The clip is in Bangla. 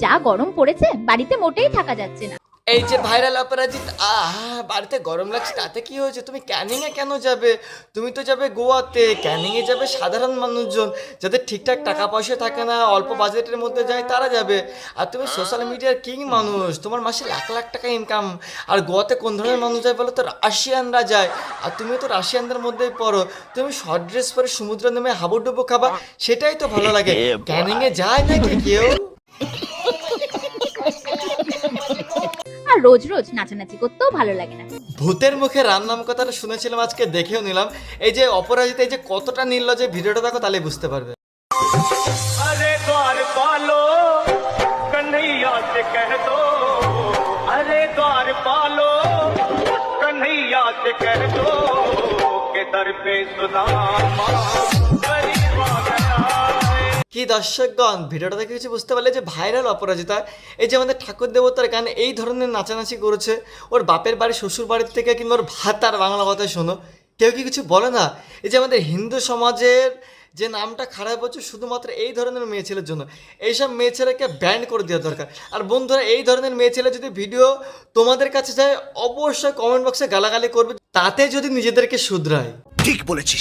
যা গরম পড়েছে বাড়িতে মোটেই থাকা যাচ্ছে না। এই যে ভাইরাল অপরাজিত, বাড়িতে গরম লাগছে তাতে কি হয়েছে? তুমি ক্যানিং এ কেন যাবে? তুমি তো যাবে গোয়াতে। ক্যানিং এ যাবে সাধারণ মানুষজন, যাদের ঠিকঠাক টাকা পয়সা থাকে না, অল্প বাজেটের মধ্যে যায়, তারা যাবে। আর তুমি সোশ্যাল মিডিয়ার কিং মানুষ, তোমার মাসে লাখ লাখ টাকা ইনকাম। আর গোয়াতে কোন ধরনের মানুষ যায় বলো তো? রাশিয়ানরা যায়। আর তুমি তো রাশিয়ানদের মধ্যেই পড়ো। তুমি শর্ট ড্রেস পরে সমুদ্র নেমে হাবুডুবু খাবা, সেটাই তো ভালো লাগে। ক্যানিং এ যায় নাকি কেউ? আর রোজ রোজ নাচানাচি করতেও ভালো লাগে না। ভূতের মুখে রাম নাম কথাটা শুনেছিলাম, আজকে দেখেও নিলাম। এই যে অপরাজিত, এই যে কতটা নির্লজ্জ, ভিডিওটা দেখো তাহলে বুঝতে পারবে। अरे द्वार पालो कन्हैया से कह दो, अरे द्वार पालो कन्हैया से कह दो के दर पे सुदामा गरीब आ गया है। কি দর্শকগণ, ভিডিওটা দেখে কিছু বুঝতে পারলে যে ভাইরাল অপরাজিতা এই যে আমাদের ঠাকুর দেবতার গান এই ধরনের নাচানাচি করেছে, ওর বাপের বাড়ি শ্বশুর বাড়ির থেকে কিংবা ওর ভাত আর বাংলা কথা শোনো, কেউ কি কিছু বলে না? এই যে আমাদের হিন্দু সমাজের যে নামটা খারাপ হচ্ছে শুধুমাত্র এই ধরনের মেয়ে ছেলের জন্য, এইসব মেয়ে ছেলেকে ব্যান করে দেওয়া দরকার। আর বন্ধুরা, এই ধরনের মেয়ে ছেলে যদি ভিডিও তোমাদের কাছে যায়, অবশ্যই কমেন্ট বক্সে গালাগালি করবে, তাতে যদি নিজেদেরকে শুধরায়। ঠিক বলেছিস।